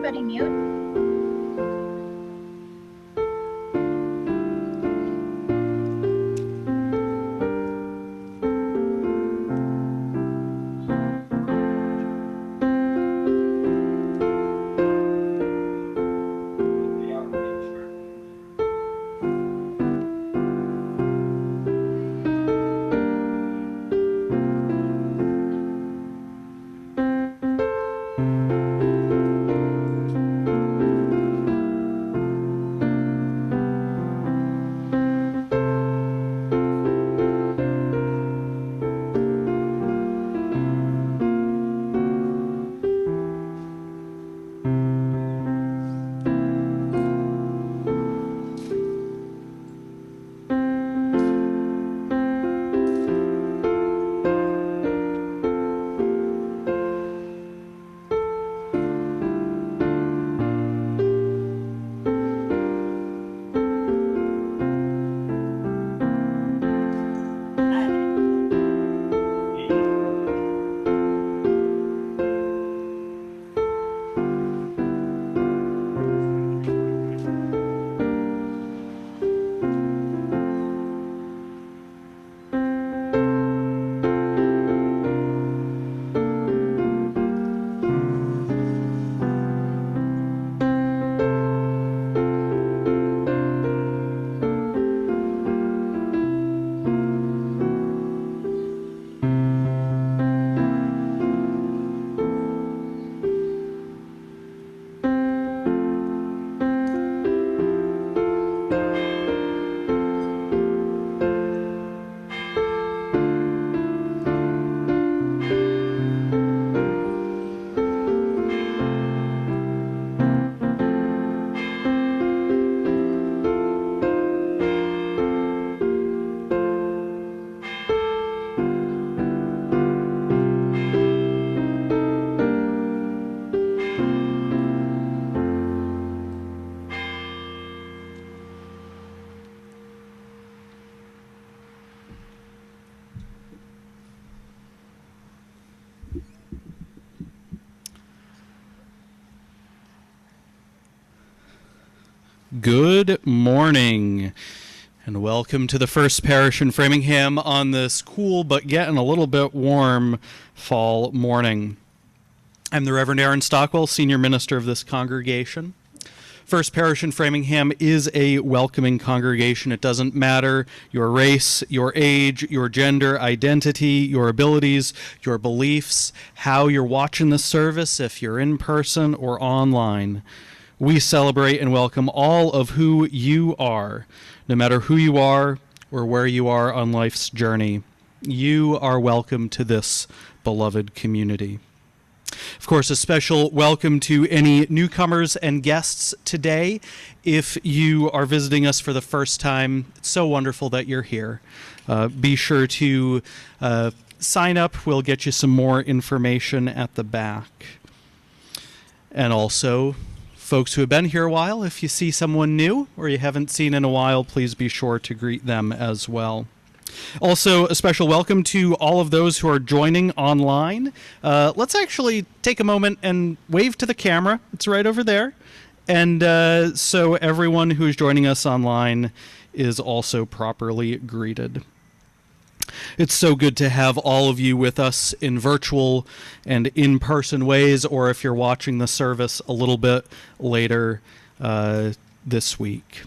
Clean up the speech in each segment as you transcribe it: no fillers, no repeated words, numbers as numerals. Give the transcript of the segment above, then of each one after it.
everybody mute? Good morning, and welcome to the First Parish in Framingham on this cool but getting a little bit warm fall morning. I'm the Reverend Aaron Stockwell, Senior Minister of this congregation. First Parish in Framingham is a welcoming congregation. It doesn't matter your race, your age, your gender, identity, your abilities, your beliefs, how you're watching the service, if you're in person or online. We celebrate and welcome all of who you are, no matter who you are or where you are on life's journey. You are welcome to this beloved community. Of course, a special welcome to any newcomers and guests today. If you are visiting us for the first time, it's so wonderful that you're here. Be sure to sign up. We'll get you some more information at the back. And also, folks who have been here a while, if you see someone new or you haven't seen in a while, please be sure to greet them as well. Also, a special welcome to all of those who are joining online. Let's actually take a moment and wave to the camera. It's right over there. And so everyone who is joining us online is also properly greeted. It's so good to have all of you with us in virtual and in-person ways, or if you're watching the service a little bit later this week.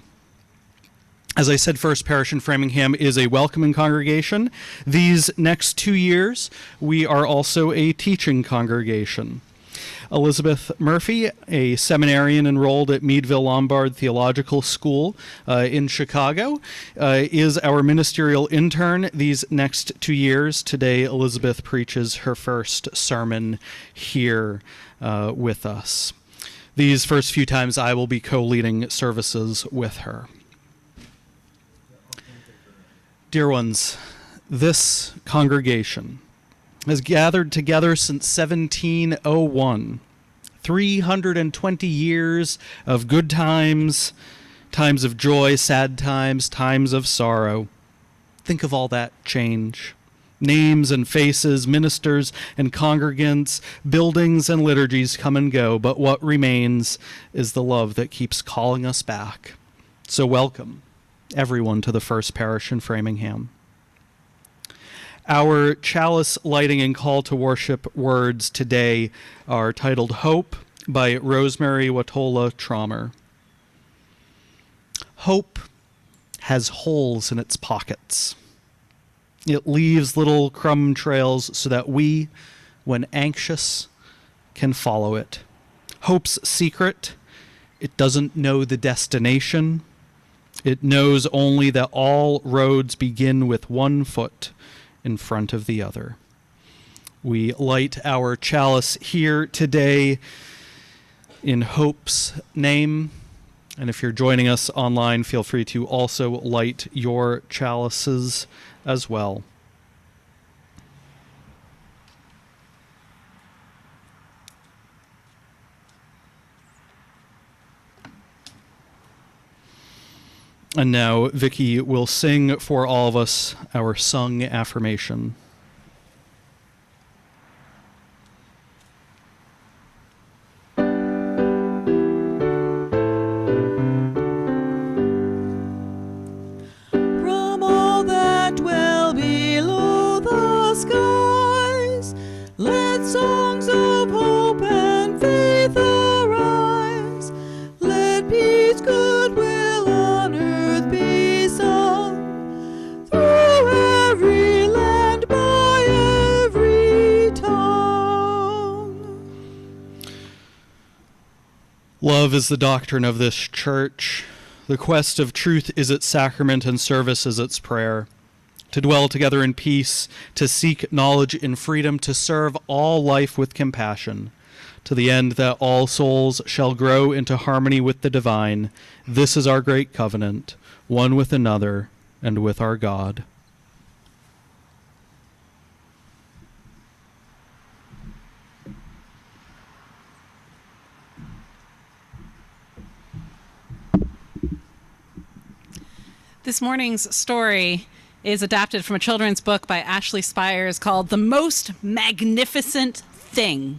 As I said, First Parish in Framingham is a welcoming congregation. These next 2 years, we are also a teaching congregation. Elizabeth Murphy, a seminarian enrolled at Meadville Lombard Theological School in Chicago, is our ministerial intern these next 2 years. Today, Elizabeth preaches her first sermon here with us. These first few times, I will be co-leading services with her. Dear ones, this congregation has gathered together since 1701. 320 years of good times, times of joy, sad times, times of sorrow. Think of all that change. Names and faces, ministers and congregants, buildings and liturgies come and go, but what remains is the love that keeps calling us back. So welcome, everyone, to the First Parish in Framingham. Our chalice lighting and call to worship words today are titled Hope by Rosemary Watola Traumer. Hope has holes in its pockets. It leaves little crumb trails so that we, when anxious, can follow it. Hope's secret: it doesn't know the destination. It knows only that all roads begin with one foot in front of the other. We light our chalice here today in Hope's name. And if you're joining us online, feel free to also light your chalices as well. And now Vicky will sing for all of us our sung affirmation. Love is the doctrine of this church. The quest of truth is its sacrament, and service is its prayer. To dwell together in peace, to seek knowledge in freedom, to serve all life with compassion, to the end that all souls shall grow into harmony with the divine. This is our great covenant, one with another and with our God. This morning's story is adapted from a children's book by Ashley Spires called The Most Magnificent Thing.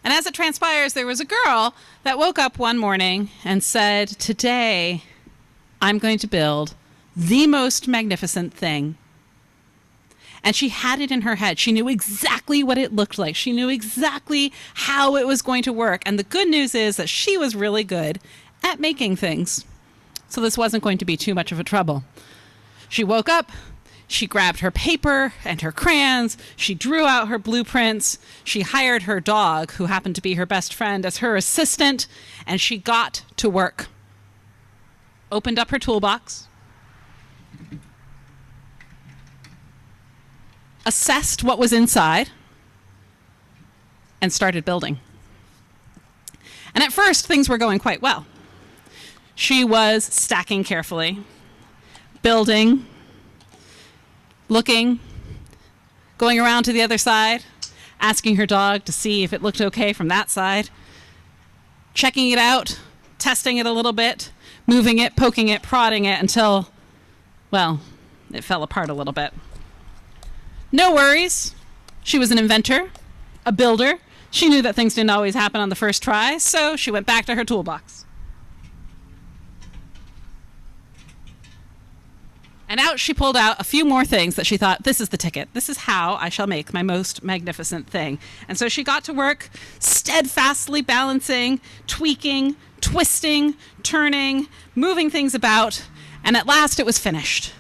And as it transpires, there was a girl that woke up one morning and said, "Today, I'm going to build the most magnificent thing." And she had it in her head. She knew exactly what it looked like. She knew exactly how it was going to work. And the good news is that she was really good at making things. So this wasn't going to be too much of a trouble. She woke up, she grabbed her paper and her crayons, she drew out her blueprints, she hired her dog, who happened to be her best friend, as her assistant, and she got to work. Opened up her toolbox, assessed what was inside, and started building. And at first, things were going quite well. She was stacking carefully, building, looking, going around to the other side, asking her dog to see if it looked okay from that side, checking it out, testing it a little bit, moving it, poking it, prodding it until, well, it fell apart a little bit. No worries. She was an inventor, a builder. She knew that things didn't always happen on the first try, so she went back to her toolbox. And out she pulled out a few more things that she thought, this is the ticket. This is how I shall make my most magnificent thing. And so she got to work, steadfastly balancing, tweaking, twisting, turning, moving things about, and at last it was finished.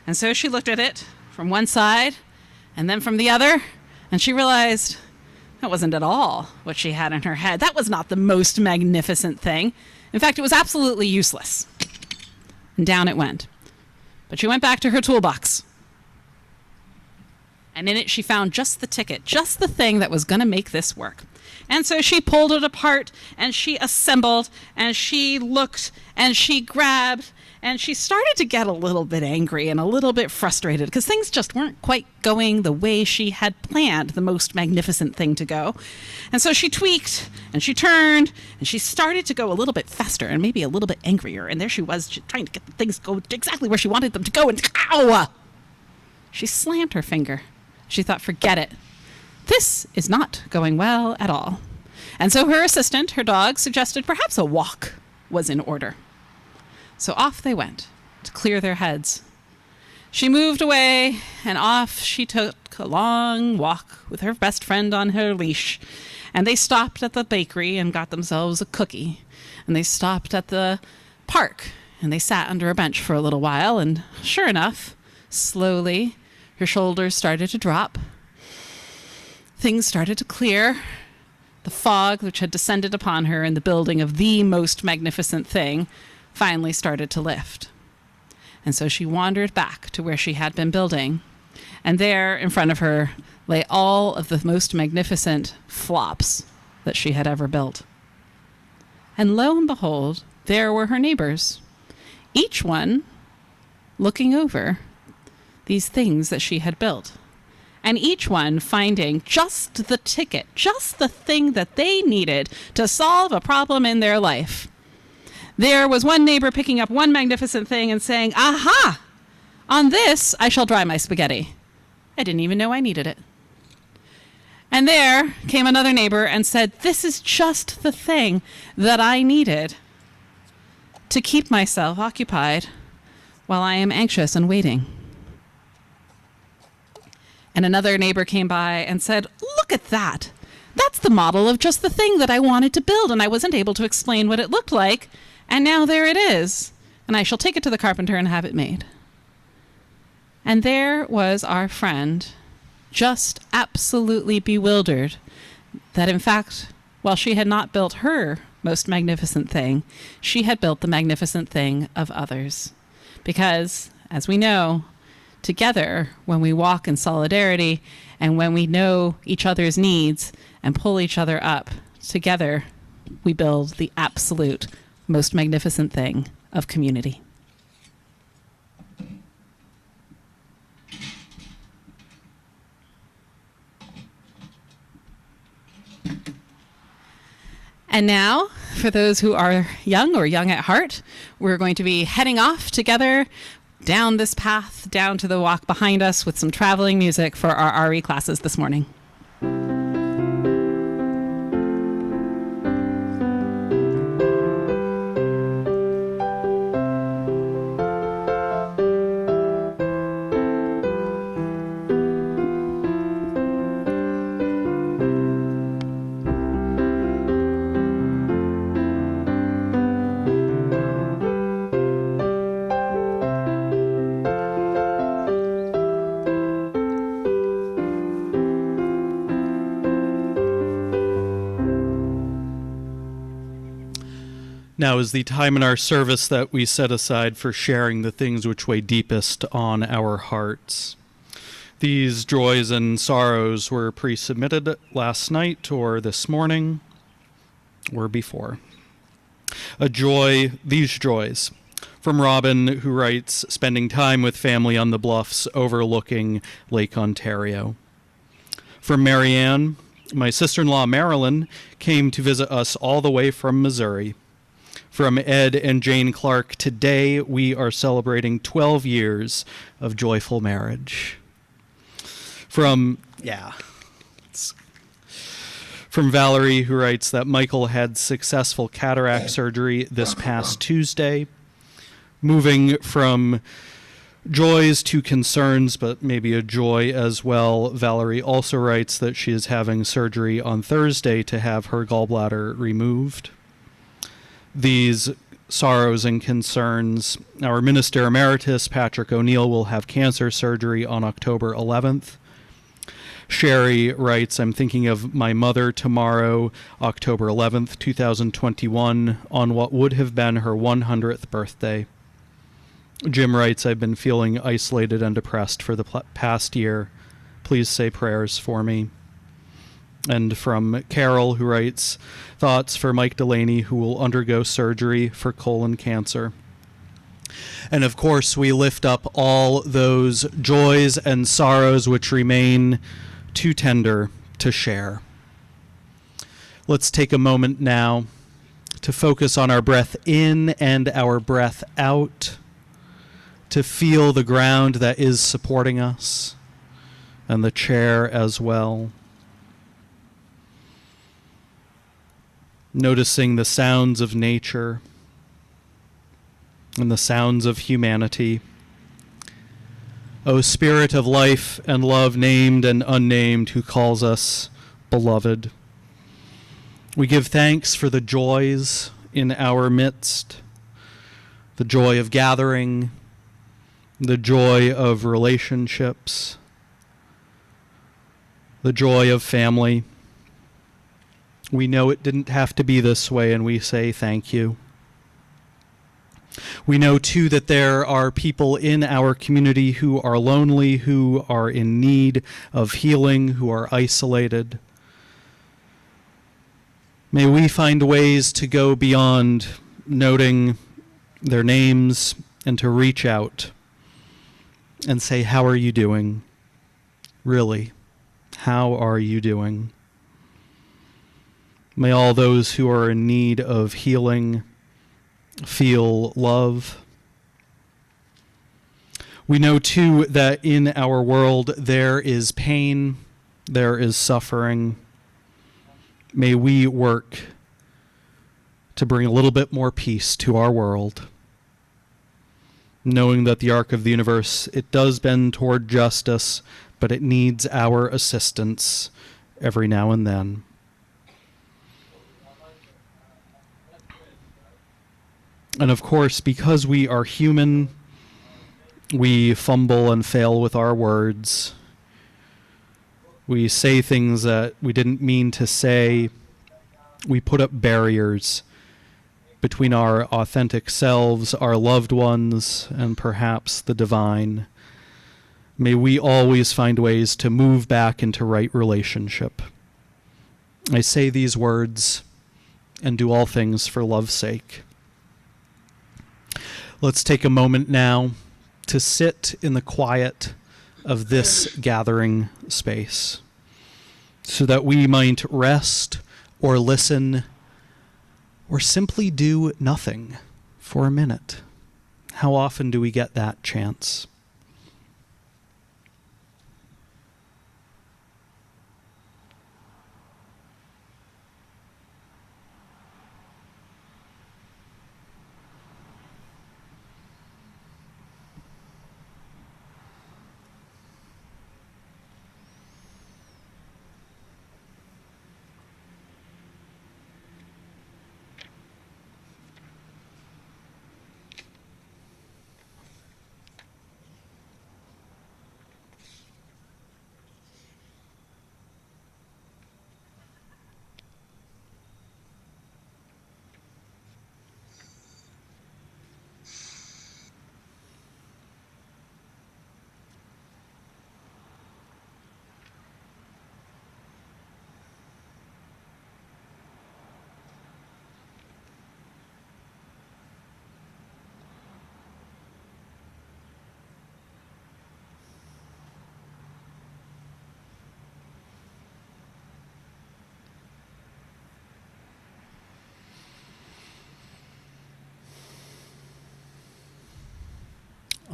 And so she looked at it from one side and then from the other, and she realized that wasn't at all what she had in her head. That was not the most magnificent thing. In fact, it was absolutely useless. And down it went. But she went back to her toolbox. And in it, she found just the ticket, just the thing that was going to make this work. And so she pulled it apart, and she assembled, and she looked, and she grabbed, and she started to get a little bit angry and a little bit frustrated because things just weren't quite going the way she had planned the most magnificent thing to go. And so she tweaked, and she turned, and she started to go a little bit faster and maybe a little bit angrier. And there she was, trying to get the things to go exactly where she wanted them to go, and ow! She slammed her finger. She thought, forget it. This is not going well at all. And so her assistant, her dog, suggested perhaps a walk was in order. So off they went to clear their heads. She moved away, and off she took a long walk with her best friend on her leash. And they stopped at the bakery and got themselves a cookie. And they stopped at the park, and they sat under a bench for a little while. And sure enough, slowly, her shoulders started to drop. Things started to clear. The fog which had descended upon her in the building of the most magnificent thing finally started to lift. And so she wandered back to where she had been building, and there in front of her lay all of the most magnificent flops that she had ever built. And lo and behold, there were her neighbors, each one looking over these things that she had built, and each one finding just the ticket, just the thing that they needed to solve a problem in their life. There was one neighbor picking up one magnificent thing and saying, aha, on this I shall dry my spaghetti. I didn't even know I needed it. And there came another neighbor and said, this is just the thing that I needed to keep myself occupied while I am anxious and waiting. And another neighbor came by and said, look at that. That's the model of just the thing that I wanted to build, and I wasn't able to explain what it looked like, and now there it is, and I shall take it to the carpenter and have it made. And there was our friend, just absolutely bewildered that, in fact, while she had not built her most magnificent thing, she had built the magnificent thing of others. Because, as we know, together, when we walk in solidarity and when we know each other's needs and pull each other up, together we build the absolute most magnificent thing of community. And now, for those who are young or young at heart, we're going to be heading off together down this path, down to the walk behind us with some traveling music for our RE classes this morning. Now is the time in our service that we set aside for sharing the things which weigh deepest on our hearts. These joys and sorrows were pre-submitted last night or this morning or before. These joys, from Robin, who writes, spending time with family on the bluffs overlooking Lake Ontario. From Marianne, my sister-in-law Marilyn came to visit us all the way from Missouri. From Ed and Jane Clark, today we are celebrating 12 years of joyful marriage. From Valerie, who writes that Michael had successful cataract surgery this past Tuesday. Moving from joys to concerns, but maybe a joy as well, Valerie also writes that she is having surgery on Thursday to have her gallbladder removed. These sorrows and concerns, our Minister Emeritus, Patrick O'Neill, will have cancer surgery on October 11th. Sherry writes, I'm thinking of my mother tomorrow, October 11th, 2021, on what would have been her 100th birthday. Jim writes, I've been feeling isolated and depressed for the past year. Please say prayers for me. And from Carol, who writes, thoughts for Mike Delaney, who will undergo surgery for colon cancer. And of course, we lift up all those joys and sorrows which remain too tender to share. Let's take a moment now to focus on our breath in and our breath out. to feel the ground that is supporting us and the chair as well. Noticing the sounds of nature and the sounds of humanity. O Spirit of life and love, named and unnamed, who calls us beloved. We give thanks for the joys in our midst, the joy of gathering, the joy of relationships, the joy of family. We know it didn't have to be this way, and we say thank you. We know, too, that there are people in our community who are lonely, who are in need of healing, who are isolated. May we find ways to go beyond noting their names and to reach out and say, how are you doing? Really, how are you doing? May all those who are in need of healing feel love. We know, too, that in our world there is pain, there is suffering. May we work to bring a little bit more peace to our world, knowing that the arc of the universe, it does bend toward justice, but it needs our assistance every now and then. And of course, because we are human, we fumble and fail with our words. We say things that we didn't mean to say. We put up barriers between our authentic selves, our loved ones, and perhaps the divine. May we always find ways to move back into right relationship. I say these words and do all things for love's sake. Let's take a moment now to sit in the quiet of this gathering space so that we might rest or listen or simply do nothing for a minute. How often do we get that chance?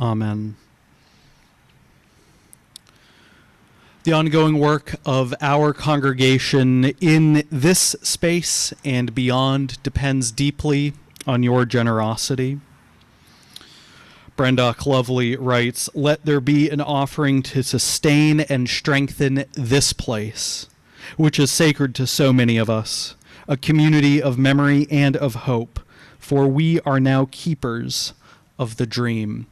Amen. The ongoing work of our congregation in this space and beyond depends deeply on your generosity. Brendock Lovely writes, "Let there be an offering to sustain and strengthen this place, which is sacred to so many of us, a community of memory and of hope, for we are now keepers of the dream."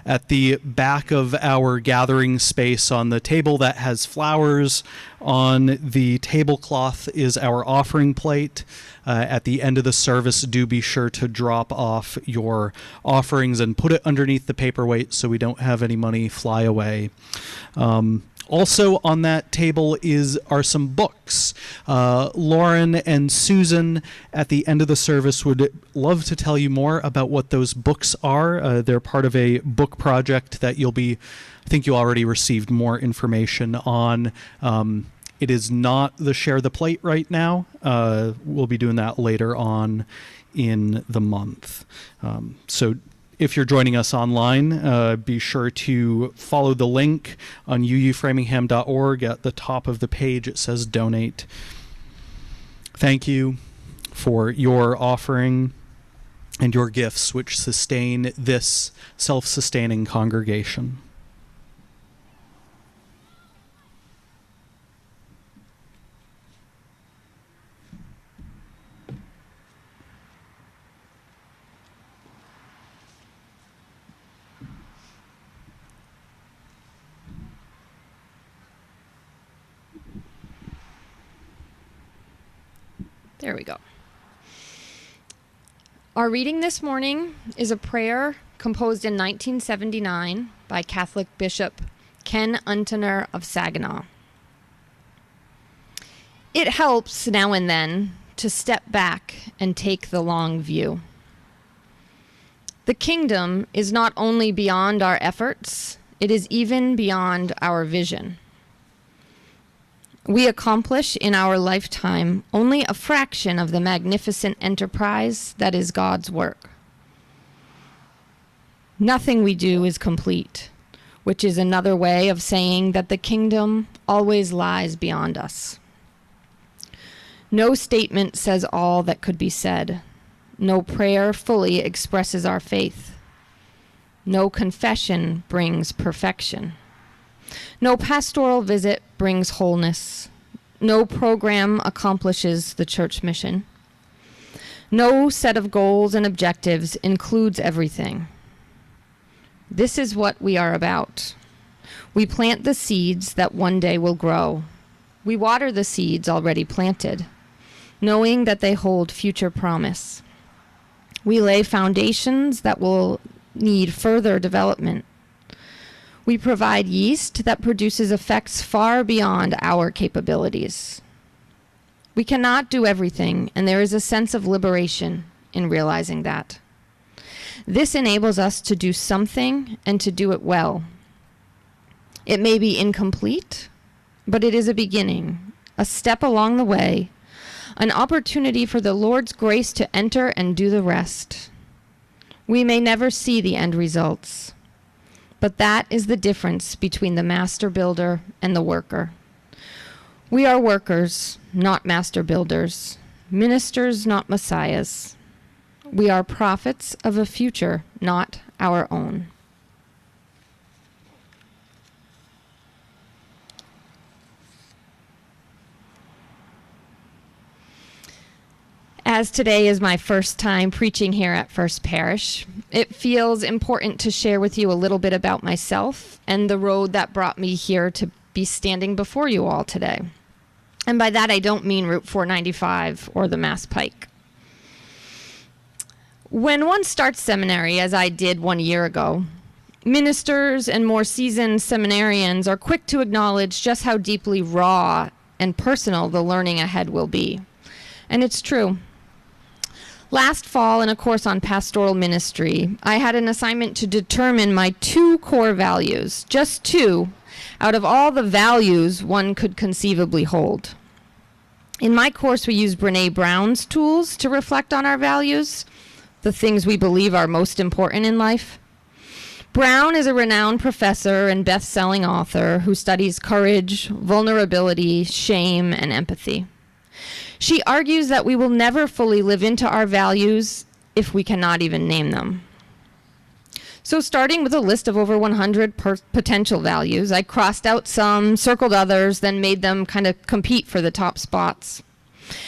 At the back of our gathering space, on the table that has flowers on the tablecloth, is our offering plate. At the end of the service, do be sure to drop off your offerings and put it underneath the paperweight so we don't have any money fly away. Also on that table are some books. Lauren and Susan at the end of the service would love to tell you more about what those books are. They're part of a book project that I think you already received more information on. It is not the Share the Plate right now. We'll be doing that later on in the month. So If you're joining us online, be sure to follow the link on uuframingham.org. At the top of the page, it says donate. Thank you for your offering and your gifts, which sustain this self-sustaining congregation. There we go. Our reading this morning is a prayer composed in 1979 by Catholic Bishop Ken Untener of Saginaw. It helps now and then to step back and take the long view. The kingdom is not only beyond our efforts, it is even beyond our vision. We accomplish in our lifetime only a fraction of the magnificent enterprise that is God's work. Nothing we do is complete, which is another way of saying that the kingdom always lies beyond us. No statement says all that could be said. No prayer fully expresses our faith. No confession brings perfection. No pastoral visit brings wholeness. No program accomplishes the church mission. No set of goals and objectives includes everything. This is what we are about. We plant the seeds that one day will grow. We water the seeds already planted, knowing that they hold future promise. We lay foundations that will need further development. We provide yeast that produces effects far beyond our capabilities. We cannot do everything, and there is a sense of liberation in realizing that. This enables us to do something and to do it well. It may be incomplete, but it is a beginning, a step along the way, an opportunity for the Lord's grace to enter and do the rest. We may never see the end results, but that is the difference between the master builder and the worker. We are workers, not master builders, ministers, not messiahs. We are prophets of a future, not our own. As today is my first time preaching here at First Parish, it feels important to share with you a little bit about myself and the road that brought me here to be standing before you all today. And by that, I don't mean Route 495 or the Mass Pike. When one starts seminary, as I did 1 year ago, ministers and more seasoned seminarians are quick to acknowledge just how deeply raw and personal the learning ahead will be. And it's true. Last fall, in a course on pastoral ministry, I had an assignment to determine my 2 core values, just 2, out of all the values one could conceivably hold. In my course, we used Brené Brown's tools to reflect on our values, the things we believe are most important in life. Brown is a renowned professor and best-selling author who studies courage, vulnerability, shame, and empathy. She argues that we will never fully live into our values if we cannot even name them. So starting with a list of over 100 potential values, I crossed out some, circled others, then made them kind of compete for the top spots.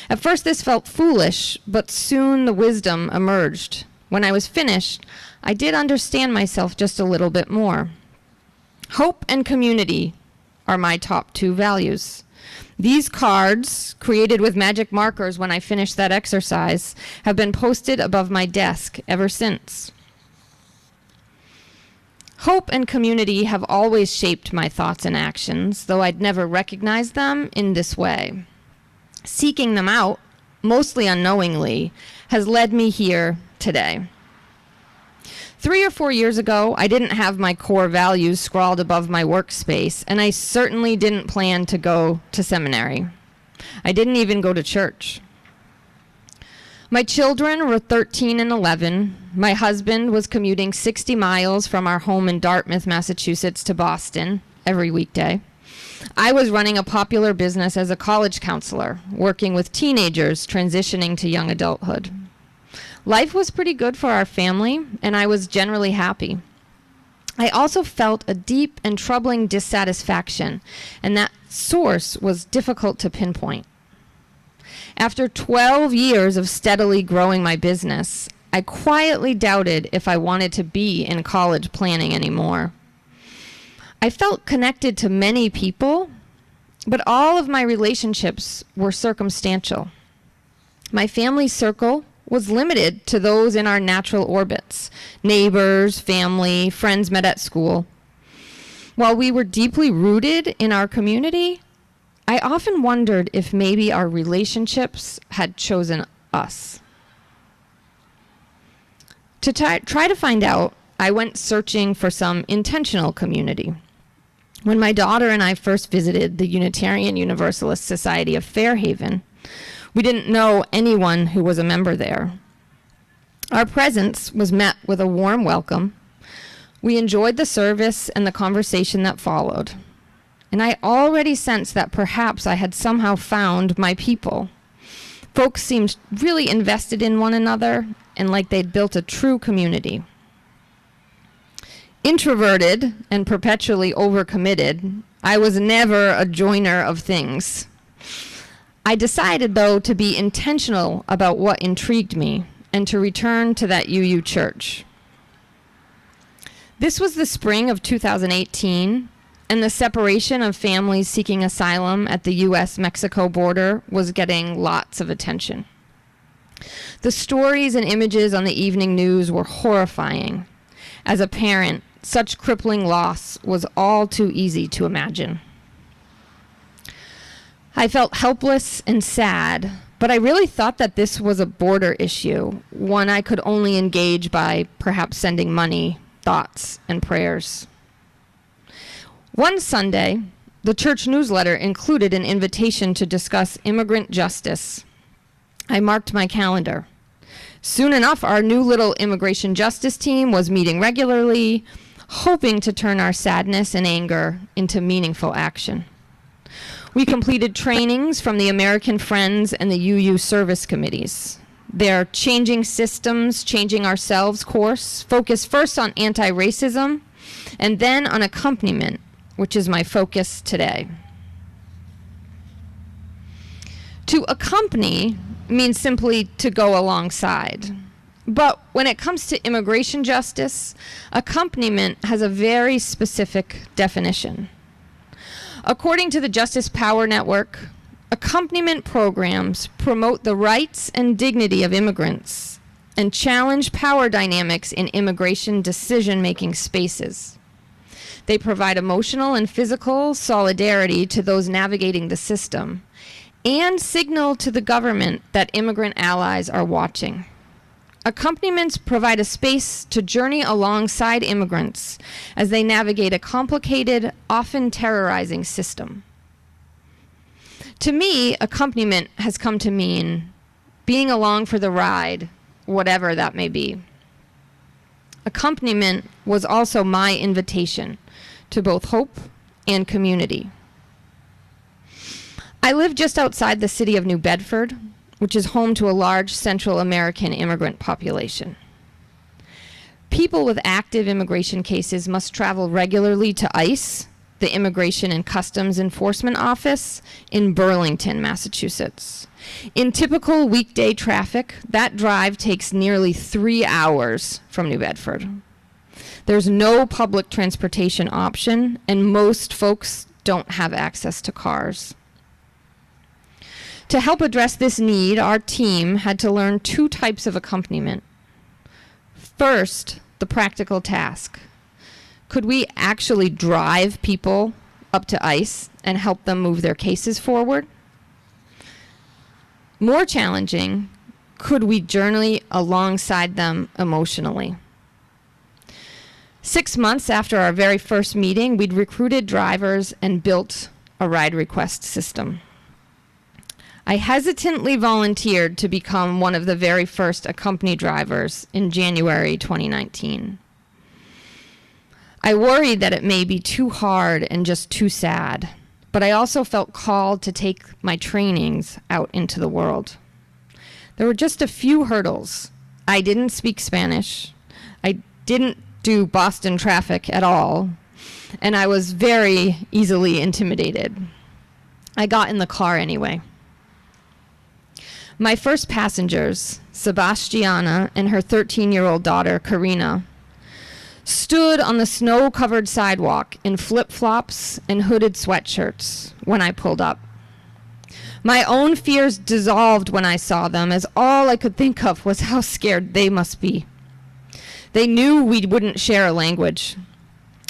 At first this felt foolish, but soon the wisdom emerged. When I was finished, I did understand myself just a little bit more. Hope and community are my top 2 values. These cards, created with magic markers when I finished that exercise, have been posted above my desk ever since. Hope and community have always shaped my thoughts and actions, though I'd never recognized them in this way. Seeking them out, mostly unknowingly, has led me here today. 3 or 4 years ago, I didn't have my core values scrawled above my workspace, and I certainly didn't plan to go to seminary. I didn't even go to church. My children were 13 and 11. My husband was commuting 60 miles from our home in Dartmouth, Massachusetts to Boston every weekday. I was running a popular business as a college counselor, working with teenagers transitioning to young adulthood. Life was pretty good for our family, and I was generally happy. I also felt a deep and troubling dissatisfaction, and that source was difficult to pinpoint. After 12 years of steadily growing my business, I quietly doubted if I wanted to be in college planning anymore. I felt connected to many people, but all of my relationships were circumstantial. My family circle was limited to those in our natural orbits, neighbors, family, friends met at school. While we were deeply rooted in our community, I often wondered if maybe our relationships had chosen us. To try to find out, I went searching for some intentional community. When my daughter and I first visited the Unitarian Universalist Society of Fairhaven, we didn't know anyone who was a member there. Our presence was met with a warm welcome. We enjoyed the service and the conversation that followed. And I already sensed that perhaps I had somehow found my people. Folks seemed really invested in one another and like they'd built a true community. Introverted and perpetually overcommitted, I was never a joiner of things. I decided, though, to be intentional about what intrigued me and to return to that UU church. This was the spring of 2018, and the separation of families seeking asylum at the US-Mexico border was getting lots of attention. The stories and images on the evening news were horrifying. As a parent, such crippling loss was all too easy to imagine. I felt helpless and sad, but I really thought that this was a border issue, one I could only engage by perhaps sending money, thoughts, and prayers. One Sunday, the church newsletter included an invitation to discuss immigrant justice. I marked my calendar. Soon enough, our new little immigration justice team was meeting regularly, hoping to turn our sadness and anger into meaningful action. We completed trainings from the American Friends and the UU service committees. Their Changing Systems, Changing Ourselves course focused first on anti-racism and then on accompaniment, which is my focus today. To accompany means simply to go alongside. But when it comes to immigration justice, accompaniment has a very specific definition. According to the Justice Power Network, accompaniment programs promote the rights and dignity of immigrants and challenge power dynamics in immigration decision-making spaces. They provide emotional and physical solidarity to those navigating the system and signal to the government that immigrant allies are watching. Accompaniments provide a space to journey alongside immigrants as they navigate a complicated, often terrorizing system. To me, accompaniment has come to mean being along for the ride, whatever that may be. Accompaniment was also my invitation to both hope and community. I live just outside the city of New Bedford, which is home to a large Central American immigrant population. People with active immigration cases must travel regularly to ICE, the Immigration and Customs Enforcement Office, in Burlington, Massachusetts. In typical weekday traffic, that drive takes nearly 3 hours from New Bedford. There's no public transportation option, and most folks don't have access to cars. To help address this need, our team had to learn 2 types of accompaniment. First, the practical task. Could we actually drive people up to ICE and help them move their cases forward? More challenging, could we journey alongside them emotionally? 6 months after our very first meeting, we'd recruited drivers and built a ride request system. I hesitantly volunteered to become one of the very first accompany drivers in January 2019. I worried that it may be too hard and just too sad, but I also felt called to take my trainings out into the world. There were just a few hurdles. I didn't speak Spanish. I didn't do Boston traffic at all, and I was very easily intimidated. I got in the car anyway. My first passengers, Sebastiana and her 13-year-old daughter, Karina, stood on the snow-covered sidewalk in flip-flops and hooded sweatshirts when I pulled up. My own fears dissolved when I saw them, as all I could think of was how scared they must be. They knew we wouldn't share a language,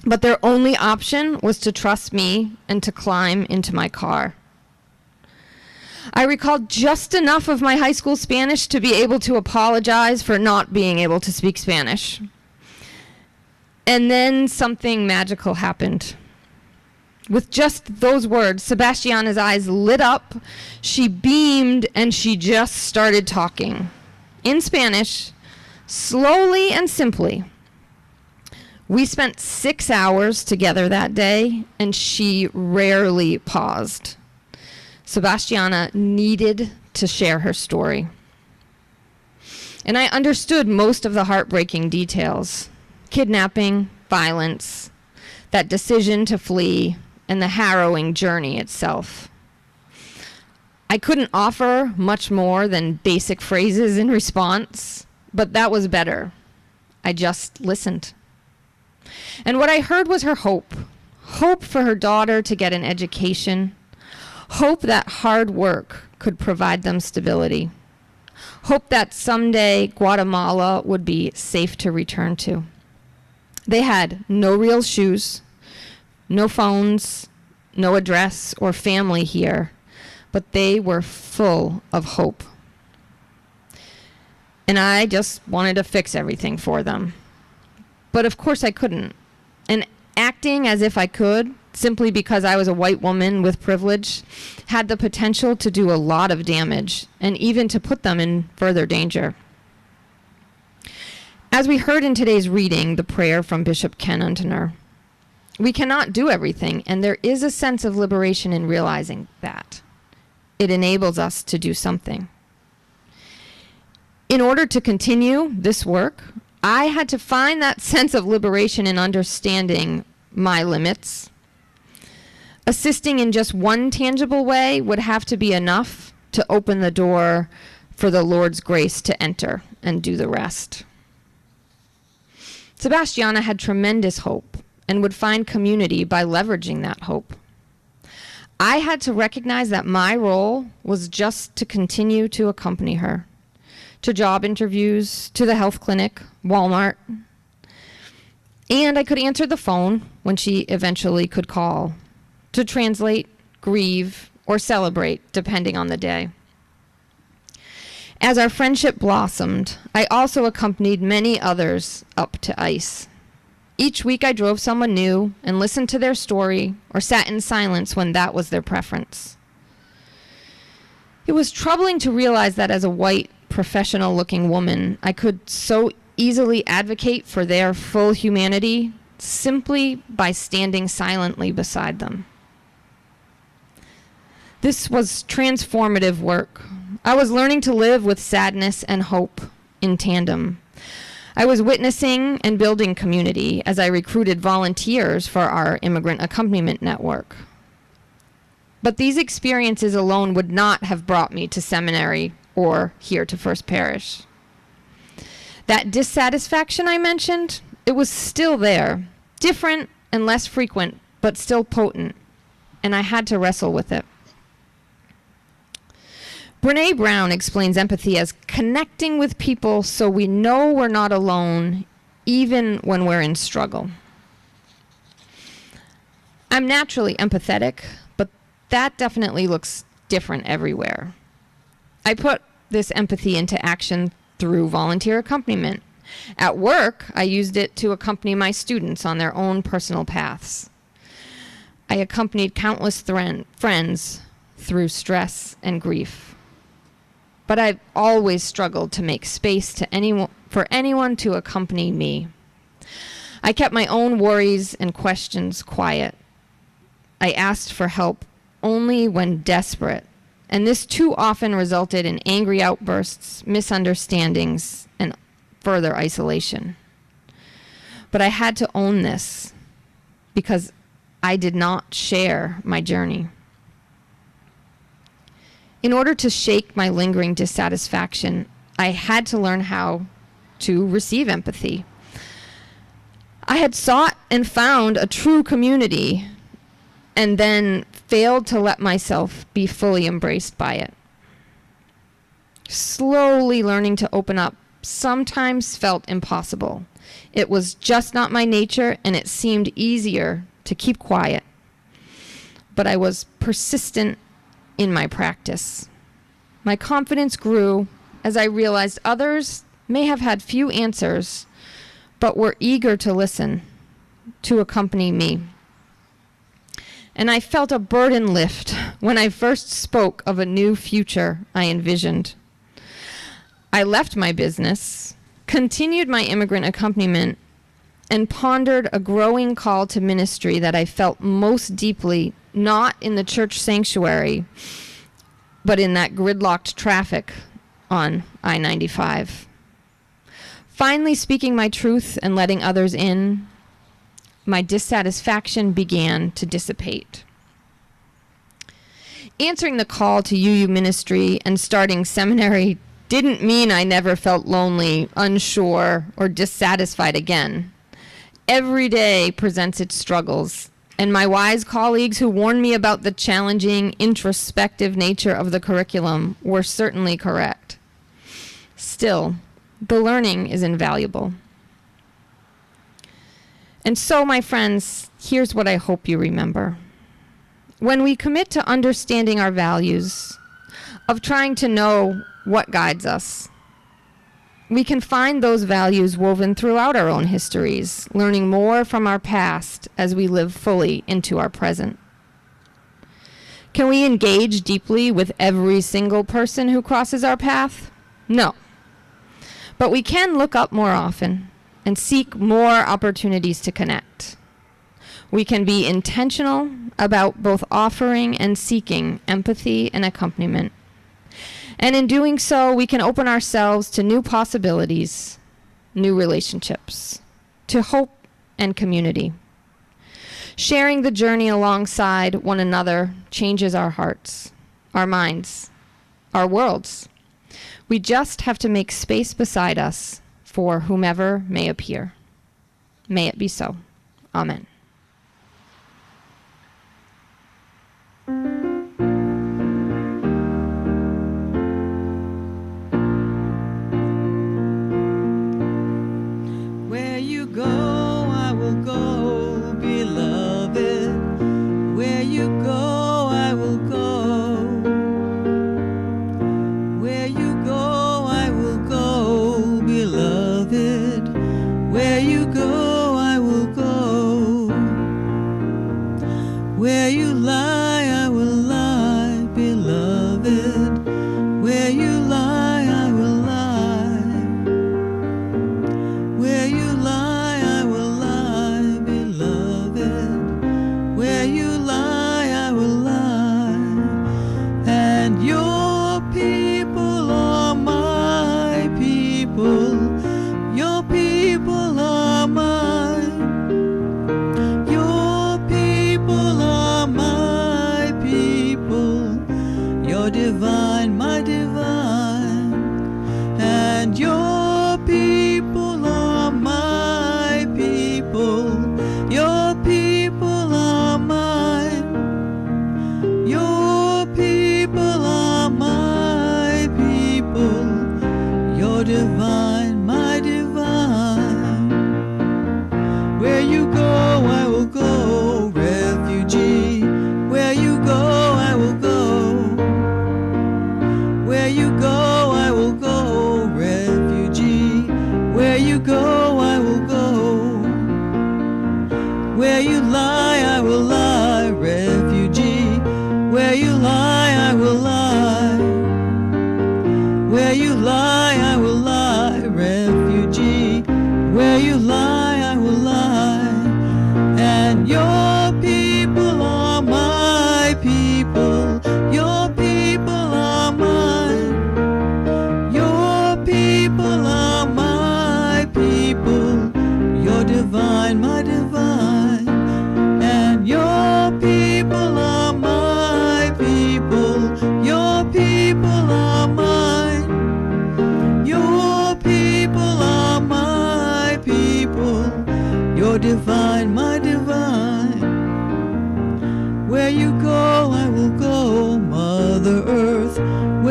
but their only option was to trust me and to climb into my car. I recalled just enough of my high school Spanish to be able to apologize for not being able to speak Spanish. And then something magical happened. With just those words, Sebastiana's eyes lit up, she beamed, and she just started talking. In Spanish, slowly and simply. We spent 6 hours together that day, and she rarely paused. Sebastiana needed to share her story. And I understood most of the heartbreaking details. Kidnapping, violence, that decision to flee, and the harrowing journey itself. I couldn't offer much more than basic phrases in response, but that was better. I just listened. And what I heard was her hope. Hope for her daughter to get an education. Hope that hard work could provide them stability. Hope that someday Guatemala would be safe to return to. They had no real shoes, no phones, no address or family here, but they were full of hope. And I just wanted to fix everything for them. But of course I couldn't. And acting as if I could, simply because I was a white woman with privilege, had the potential to do a lot of damage and even to put them in further danger. As we heard in today's reading, the prayer from Bishop Ken Unterner, we cannot do everything, and there is a sense of liberation in realizing that. It enables us to do something. In order to continue this work, I had to find that sense of liberation in understanding my limits. Assisting in just one tangible way would have to be enough to open the door for the Lord's grace to enter and do the rest. Sebastiana had tremendous hope and would find community by leveraging that hope. I had to recognize that my role was just to continue to accompany her to job interviews, to the health clinic, Walmart. And I could answer the phone when she eventually could call, to translate, grieve, or celebrate, depending on the day. As our friendship blossomed, I also accompanied many others up to ICE. Each week I drove someone new and listened to their story or sat in silence when that was their preference. It was troubling to realize that as a white, professional-looking woman, I could so easily advocate for their full humanity simply by standing silently beside them. This was transformative work. I was learning to live with sadness and hope in tandem. I was witnessing and building community as I recruited volunteers for our immigrant accompaniment network. But these experiences alone would not have brought me to seminary or here to First Parish. That dissatisfaction I mentioned, it was still there, different and less frequent, but still potent, and I had to wrestle with it. Brene Brown explains empathy as connecting with people so we know we're not alone, even when we're in struggle. I'm naturally empathetic, but that definitely looks different everywhere. I put this empathy into action through volunteer accompaniment. At work, I used it to accompany my students on their own personal paths. I accompanied countless friends through stress and grief. But I've always struggled to make space for anyone to accompany me. I kept my own worries and questions quiet. I asked for help only when desperate, and this too often resulted in angry outbursts, misunderstandings, and further isolation. But I had to own this because I did not share my journey. In order to shake my lingering dissatisfaction, I had to learn how to receive empathy. I had sought and found a true community and then failed to let myself be fully embraced by it. Slowly learning to open up sometimes felt impossible. It was just not my nature, and it seemed easier to keep quiet. But I was persistent in my practice. My confidence grew as I realized others may have had few answers, but were eager to listen, to accompany me. And I felt a burden lift when I first spoke of a new future I envisioned. I left my business, continued my immigrant accompaniment, and pondered a growing call to ministry that I felt most deeply, not in the church sanctuary, but in that gridlocked traffic on I-95. Finally speaking my truth and letting others in, my dissatisfaction began to dissipate. Answering the call to UU ministry and starting seminary didn't mean I never felt lonely, unsure, or dissatisfied again. Every day presents its struggles, and my wise colleagues who warned me about the challenging, introspective nature of the curriculum were certainly correct. Still, the learning is invaluable. And so, my friends, here's what I hope you remember. When we commit to understanding our values, of trying to know what guides us, we can find those values woven throughout our own histories, learning more from our past as we live fully into our present. Can we engage deeply with every single person who crosses our path? No. But we can look up more often and seek more opportunities to connect. We can be intentional about both offering and seeking empathy and accompaniment. And in doing so, we can open ourselves to new possibilities, new relationships, to hope and community. Sharing the journey alongside one another changes our hearts, our minds, our worlds. We just have to make space beside us for whomever may appear. May it be so. Amen. Where you go, I will go, beloved. Where you go, I will go. Where you go, I will go, beloved. Where you go, I will go. Where you lie, I will lie, beloved. Where you lie, I will lie. Where you lie, I will lie, beloved. Where you lie, I will lie. And your people are my people. Your people are mine. Your people are my people. You're divine, my divine. And your people are my people. Your people are mine. Your people are my people. You're divine, my divine. Where you go, I will go, refugee. Where you go, I will go. Where you go, I will go, refugee. Where you go, I will go. Where you lie, I will lie, refugee. Where you lie,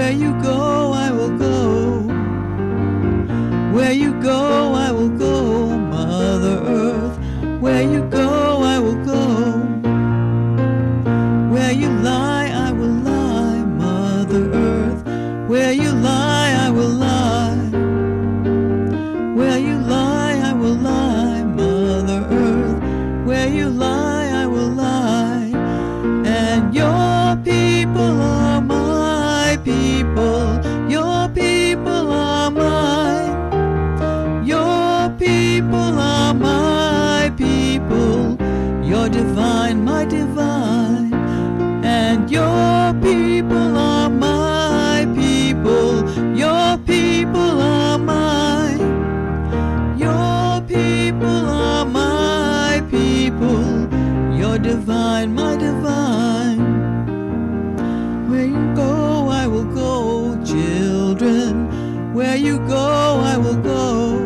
Where you go, I will go. Where you go, I will go, Mother Earth. Where you go, I will go. Where you lie, I will lie, Mother Earth. Where you lie, I will lie. Where you lie, I will lie, Mother Earth. Where you lie, I will lie. And your people are my people. Your people are mine. Your people are my people. You're divine, my divine. And your people are my people. Your people are mine. Your people are my people. You're divine, my divine. Where you go, I will go, children. Where you go, I will go.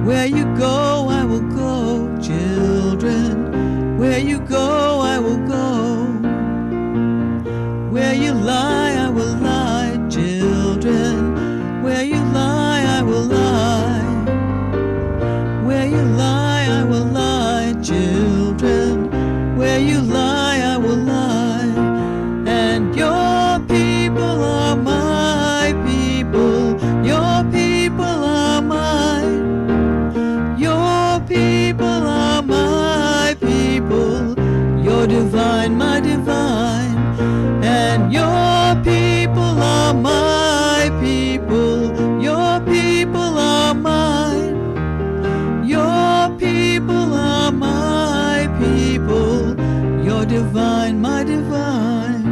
Where you go, I will go, children. Where you go, I will go. Where you lie, I will lie, children. Where you lie, I will lie. Where you lie, I will lie, children. Where you lie, I will lie. And your people are my people. Your people are mine. Your people are my people. You're divine, my divine. And your people are my people. Your people are mine. Your people are my people. You're divine, my divine.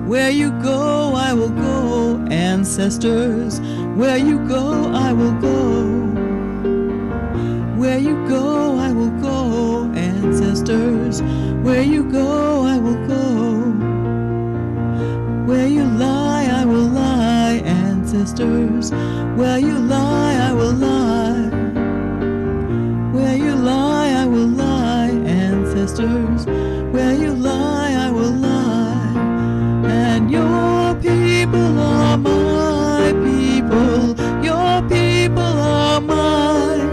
Where you go, I will go, ancestors. Where you go, I will go. Where you go, I will go, ancestors. Where you go, I will go. Where you lie, I will lie, ancestors. Where you lie, I will lie. Where you lie, I will lie, ancestors. Where you lie, I will lie. And your people are my people. Your people are mine.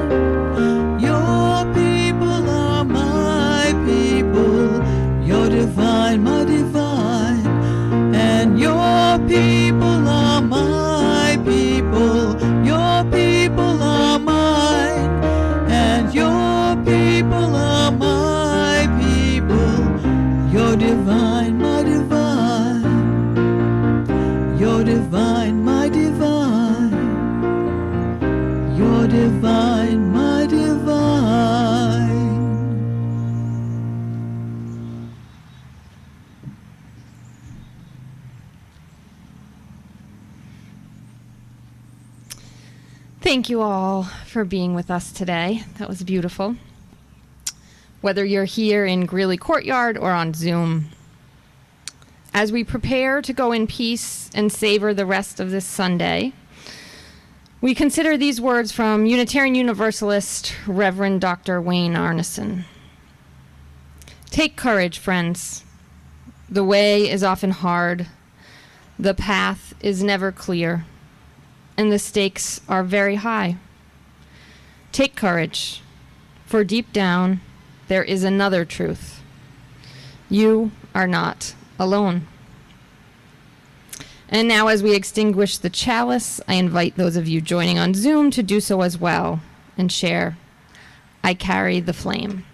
Your people are my people. You're divine, my divine. And your people are my people. Your people are mine. And your people are my people. You're divine, my divine. You're divine, my divine. You're divine, my divine. Thank you all for being with us today. That was beautiful. Whether you're here in Greeley Courtyard or on Zoom, as we prepare to go in peace and savor the rest of this Sunday, we consider these words from Unitarian Universalist Reverend Dr. Wayne Arneson. Take courage, friends. The way is often hard. The path is never clear. And the stakes are very high. Take courage, for deep down, there is another truth. You are not alone. And now, as we extinguish the chalice, I invite those of you joining on Zoom to do so as well and share. I carry the flame.